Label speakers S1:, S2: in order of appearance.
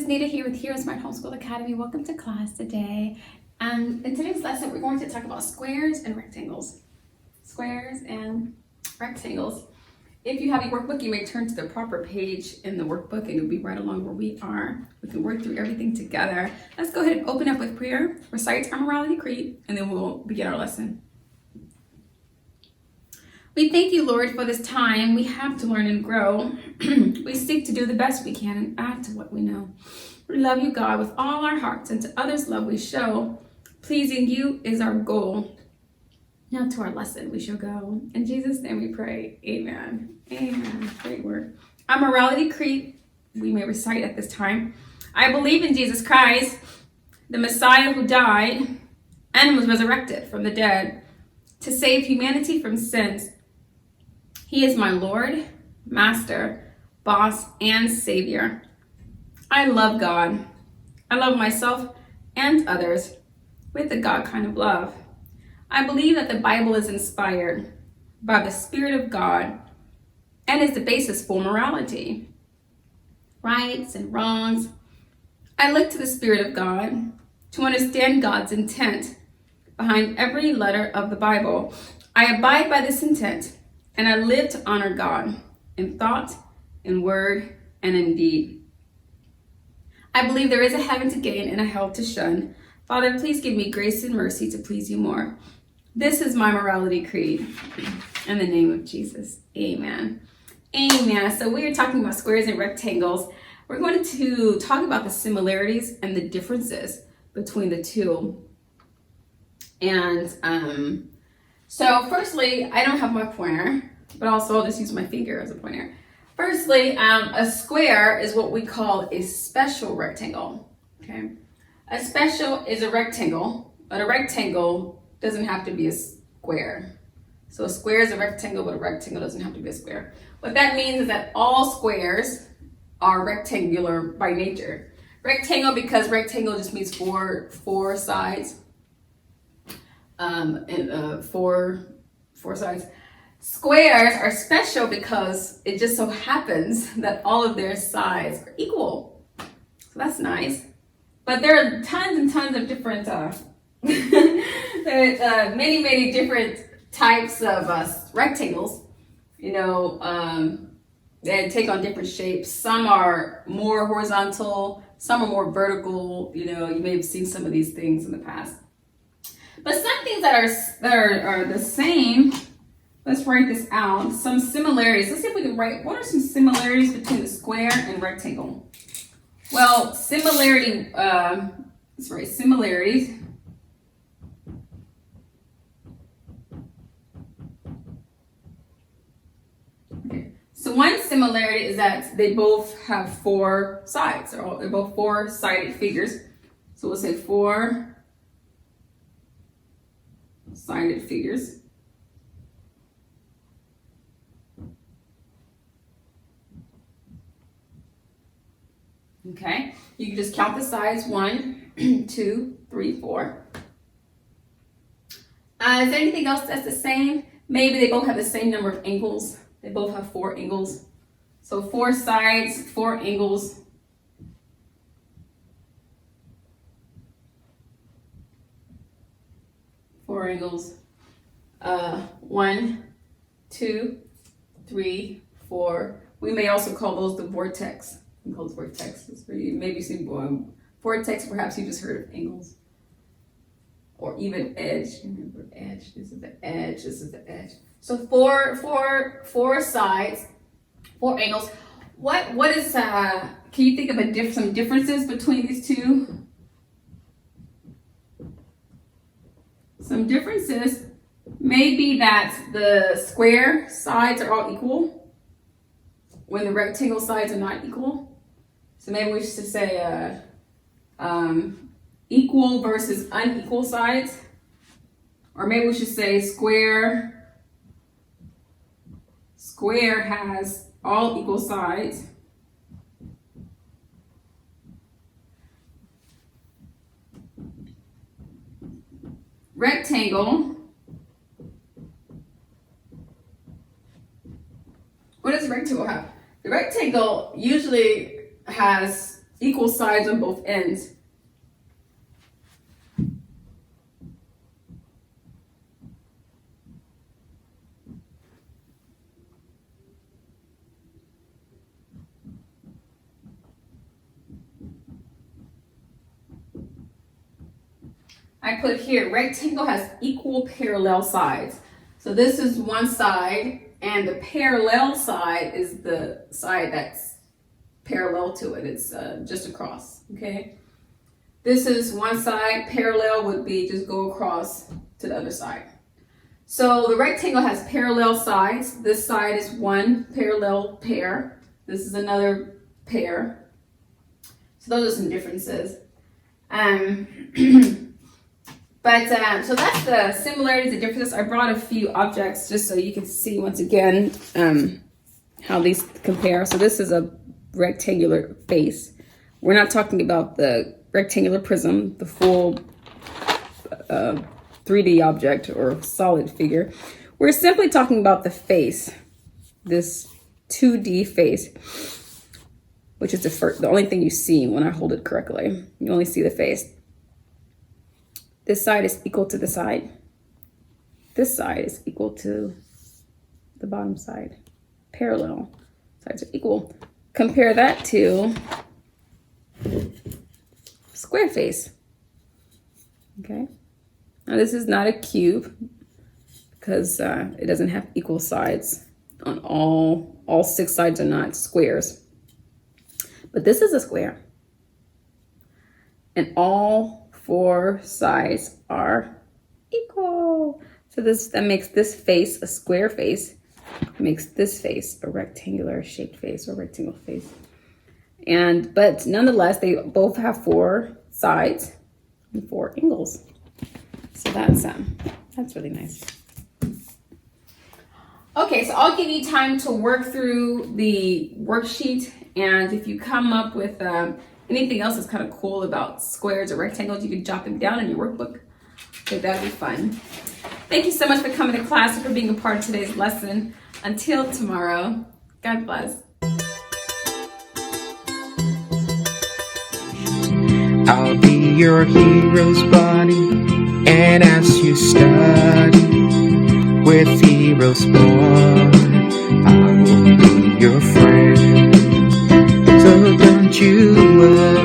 S1: Nita here with Heroesmart Homeschool Academy. Welcome to class today. In today's lesson, we're going to talk about squares and rectangles. Squares and rectangles. If you have your workbook, you may turn to the proper page in the workbook and it'll be right along where we are. We can work through everything together. Let's go ahead and open up with prayer, recite our morality creed, and then we'll begin our lesson. We thank you, Lord, for this time we have to learn and grow. We seek to do the best we can and add to what we know. We love you, God, with all our hearts, and to others love we show. Pleasing you is our goal. Now to our lesson we shall go. In Jesus' name we pray. Amen. Amen. Great word. Our morality creed we may recite at this time. I believe in Jesus Christ, the Messiah who died and was resurrected from the dead to save humanity from sins. He is my Lord, Master, Boss, and Savior. I love God. I love myself and others with the God kind of love. I believe that the Bible is inspired by the Spirit of God and is the basis for morality, rights and wrongs. I look to the Spirit of God to understand God's intent behind every letter of the Bible. I abide by this intent, and I live to honor God in thought, in word, and in deed. I believe there is a heaven to gain and a hell to shun. Father, please give me grace and mercy to please you more. This is my morality creed. In the name of Jesus, amen. Amen. So we are talking about squares and rectangles. We're going to talk about the similarities and the differences between the two. And so firstly, I don't have my pointer, but also I'll just use my finger as a pointer. Firstly, a square is what we call a special rectangle, okay? A special is a rectangle, but a rectangle doesn't have to be a square. So a square is a rectangle, but a rectangle doesn't have to be a square. What that means is that all squares are rectangular by nature. Rectangle because rectangle just means four sides. Four sides. Squares are special because it just so happens that all of their sides are equal. So that's nice. But there are tons and tons of different, there's many different types of rectangles. You know, they take on different shapes. Some are more horizontal, some are more vertical. You know, you may have seen some of these things in the past. But some things that are the same, let's write this out. Some similarities. Let's see if we can write, what are some similarities between the square and rectangle? Well, similarity, let's write similarities. Okay. So one similarity is that they both have four sides. They're both four-sided figures. So we'll say four-sided figures. Okay, you can just count the sides, 1, 2, 3, 4. Is there anything else that's the same? Maybe they both have the same number of angles. They both have 4 angles. So 4 sides, 4 angles. Four angles. 1, 2, 3, 4. We may also call those the vortex. We call those vortexes. You maybe seen vortex. Perhaps you just heard of angles, or even edge. Remember edge. This is the edge. This is the edge. So four sides, 4 angles. What is? Can you think of some differences between these two? Some differences may be that the square sides are all equal, when the rectangle sides are not equal. So maybe we should say equal versus unequal sides. Or maybe we should say square has all equal sides. Rectangle. What does a rectangle have? The rectangle usually has equal sides on both ends. I put here, rectangle has equal parallel sides. So this is one side, and the parallel side is the side that's parallel to it. It's just across, okay? This is one side, parallel would be just go across to the other side. So the rectangle has parallel sides. This side is one parallel pair. This is another pair. So those are some differences. So that's the similarities and differences. I brought a few objects just so you can see once again how these compare. So this is a rectangular face. We're not talking about the rectangular prism, the full 3D object or solid figure. We're simply talking about the face, this 2D face, which is the only thing you see when I hold it correctly. You only see the face. This side is equal to the side. This side is equal to the bottom side. Parallel sides are equal. Compare that to square face. Okay. Now this is not a cube because it doesn't have equal sides on all 6 sides are not squares. But this is a square. And all 4 sides are equal. So that makes this face a square face, makes this face a rectangular shaped face or rectangle face. But nonetheless, they both have 4 sides and 4 angles. So that's really nice. Okay, so I'll give you time to work through the worksheet, and if you come up with anything else that's kind of cool about squares or rectangles, you can jot them down in your workbook. So that'd be fun. Thank you so much for coming to class and for being a part of today's lesson. Until tomorrow, God bless.
S2: I'll be your hero's buddy, and as you study with Heroesmart, I will be your friend. So don't you worry.